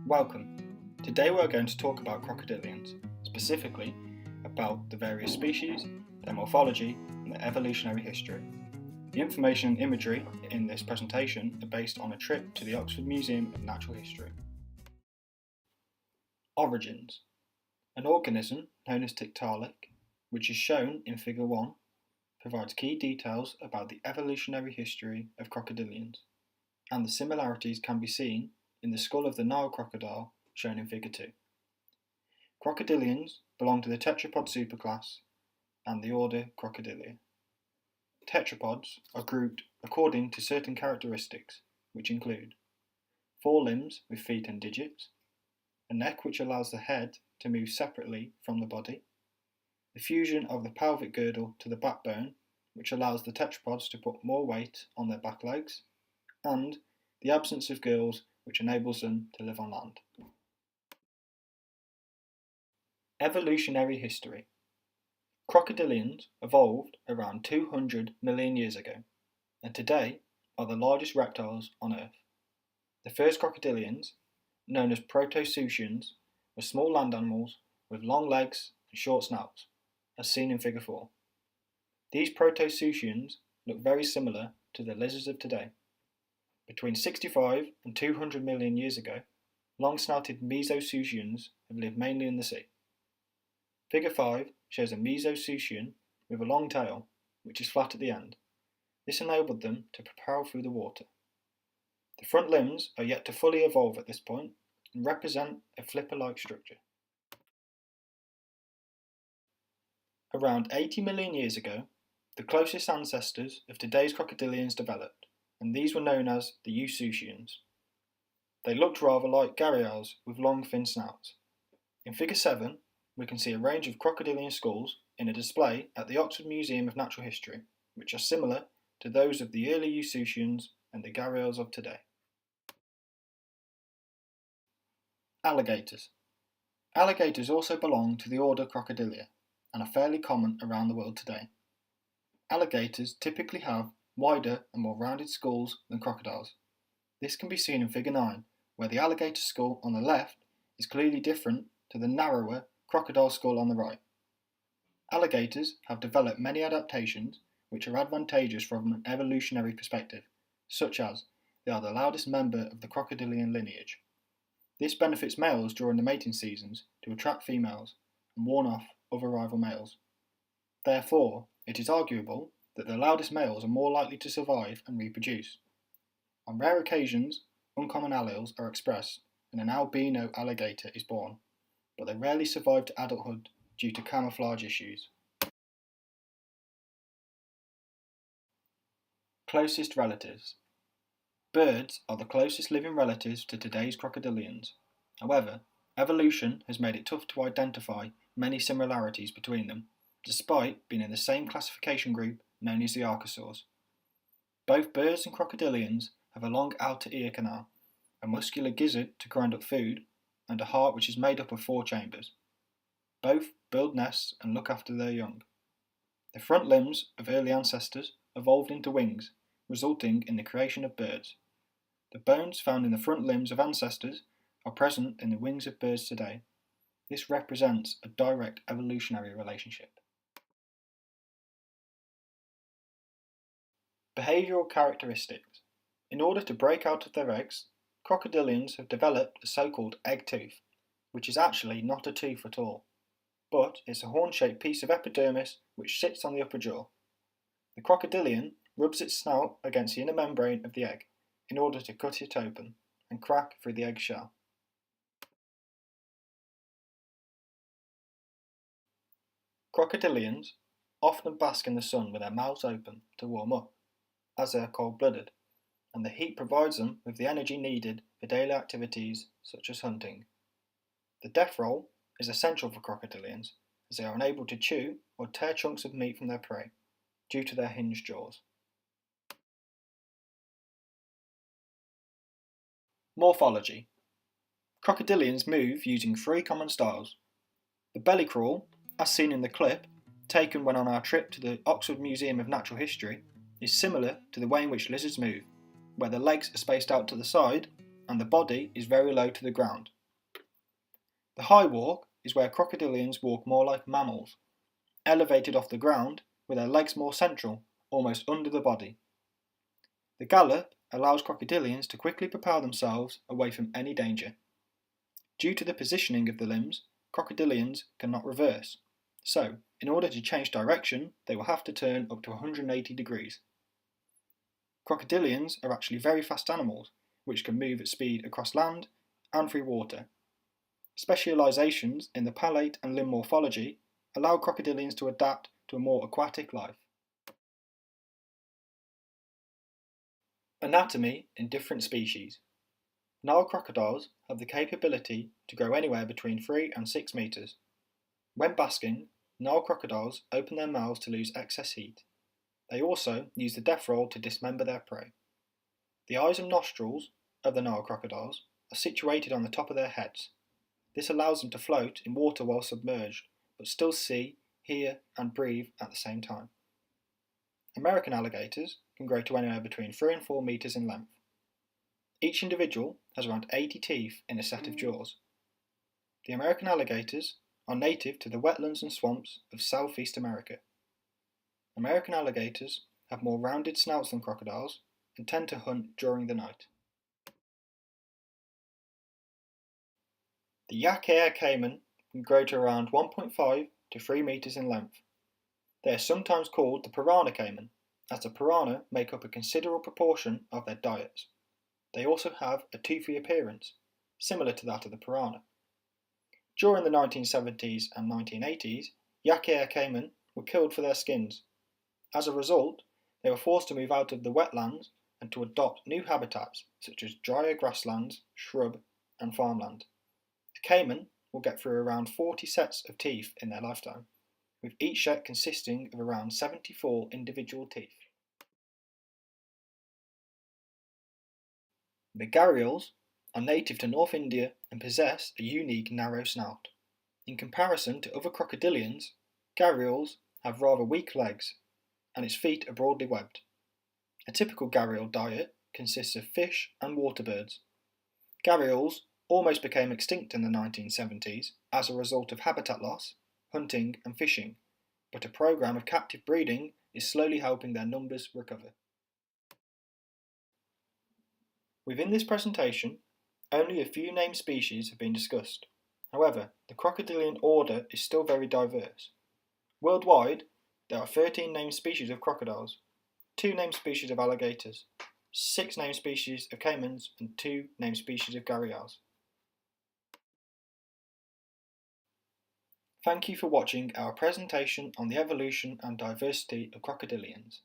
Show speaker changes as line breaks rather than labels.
Welcome. Today we're going to talk about crocodilians, specifically about the various species, their morphology, and their evolutionary history. The information and imagery in this presentation are based on a trip to the Oxford Museum of Natural History. Origins. An organism known as Tiktaalik, which is shown in Figure 1, provides key details about the evolutionary history of crocodilians, and the similarities can be seen in the skull of the Nile crocodile shown in Figure 2. Crocodilians belong to the tetrapod superclass and the order Crocodilia. Tetrapods are grouped according to certain characteristics, which include 4 limbs with feet and digits, a neck which allows the head to move separately from the body, the fusion of the pelvic girdle to the backbone, which allows the tetrapods to put more weight on their back legs, and the absence of gills, which enables them to live on land. Evolutionary history. Crocodilians evolved around 200 million years ago, and today are the largest reptiles on Earth. The first crocodilians, known as proto-Saurians, were small land animals with long legs and short snouts, as seen in Figure 4. These proto-Saurians look very similar to the lizards of today. Between 65 and 200 million years ago, long-snouted meso-Saurians have lived mainly in the sea. Figure 5 shows a meso-Saurian with a long tail, which is flat at the end. This enabled them to propel through the water. The front limbs are yet to fully evolve at this point and represent a flipper-like structure. Around 80 million years ago, the closest ancestors of today's crocodilians developed, and these were known as the Eusaurians. They looked rather like gharials with long thin snouts. In Figure 7, we can see a range of crocodilian skulls in a display at the Oxford Museum of Natural History, which are similar to those of the early Eusaurians and the gharials of today. Alligators. Alligators also belong to the order Crocodilia and are fairly common around the world today. Alligators typically have wider and more rounded skulls than crocodiles. This can be seen in Figure 9, where the alligator skull on the left is clearly different to the narrower crocodile skull on the right. Alligators have developed many adaptations which are advantageous from an evolutionary perspective, such as they are the loudest member of the crocodilian lineage. This benefits males during the mating seasons to attract females and warn off other rival males. Therefore, it is arguable that the loudest males are more likely to survive and reproduce. On rare occasions, uncommon alleles are expressed and an albino alligator is born, but they rarely survive to adulthood due to camouflage issues. Closest relatives. Birds are the closest living relatives to today's crocodilians. However, evolution has made it tough to identify many similarities between them, despite being in the same classification group known as the archosaurs. Both birds and crocodilians have a long outer ear canal, a muscular gizzard to grind up food, and a heart which is made up of 4 chambers. Both build nests and look after their young. The front limbs of early ancestors evolved into wings, resulting in the creation of birds. The bones found in the front limbs of ancestors are present in the wings of birds today. This represents a direct evolutionary relationship. Behavioural characteristics. In order to break out of their eggs, crocodilians have developed a so-called egg tooth, which is actually not a tooth at all, but it's a horn-shaped piece of epidermis which sits on the upper jaw. The crocodilian rubs its snout against the inner membrane of the egg in order to cut it open and crack through the egg shell. Crocodilians often bask in the sun with their mouths open to warm up, as they are cold-blooded, and the heat provides them with the energy needed for daily activities such as hunting. The death roll is essential for crocodilians, as they are unable to chew or tear chunks of meat from their prey due to their hinged jaws. Morphology. Crocodilians move using 3 common styles. The belly crawl, as seen in the clip taken when on our trip to the Oxford Museum of Natural History, is similar to the way in which lizards move, where the legs are spaced out to the side and the body is very low to the ground, The high walk is where crocodilians walk more like mammals, elevated off the ground with their legs more central, almost under the body. The gallop allows crocodilians to quickly propel themselves away from any danger. Due to the positioning of the limbs, crocodilians cannot reverse, so in order to change direction they will have to turn up to 180 degrees. Crocodilians are actually very fast animals, which can move at speed across land and through water. Specialisations in the palate and limb morphology allow crocodilians to adapt to a more aquatic life. Anatomy in different species. Nile crocodiles have the capability to grow anywhere between 3 and 6 metres. When basking, Nile crocodiles open their mouths to lose excess heat. They also use the death roll to dismember their prey. The eyes and nostrils of the Nile crocodiles are situated on the top of their heads. This allows them to float in water while submerged, but still see, hear and breathe at the same time. American alligators can grow to anywhere between 3 and 4 metres in length. Each individual has around 80 teeth in a set of jaws. The American alligators are native to the wetlands and swamps of Southeast America. American alligators have more rounded snouts than crocodiles and tend to hunt during the night. The yak-eared caiman can grow to around 1.5 to 3 metres in length. They are sometimes called the piranha caiman, as the piranha make up a considerable proportion of their diets. They also have a toothy appearance, similar to that of the piranha. During the 1970s and 1980s, yak-eared caiman were killed for their skins. As a result, they were forced to move out of the wetlands and to adopt new habitats such as drier grasslands, shrub and farmland. A caiman will get through around 40 sets of teeth in their lifetime, with each set consisting of around 74 individual teeth. The gharials are native to North India and possess a unique narrow snout. In comparison to other crocodilians, gharials have rather weak legs, and its feet are broadly webbed. A typical gharial diet consists of fish and water birds. Gharials almost became extinct in the 1970s as a result of habitat loss, hunting and fishing, but a program of captive breeding is slowly helping their numbers recover. Within this presentation, only a few named species have been discussed. However, the crocodilian order is still very diverse. Worldwide, there are 13 named species of crocodiles, 2 named species of alligators, 6 named species of caimans, and 2 named species of gharials. Thank you for watching our presentation on the evolution and diversity of crocodilians.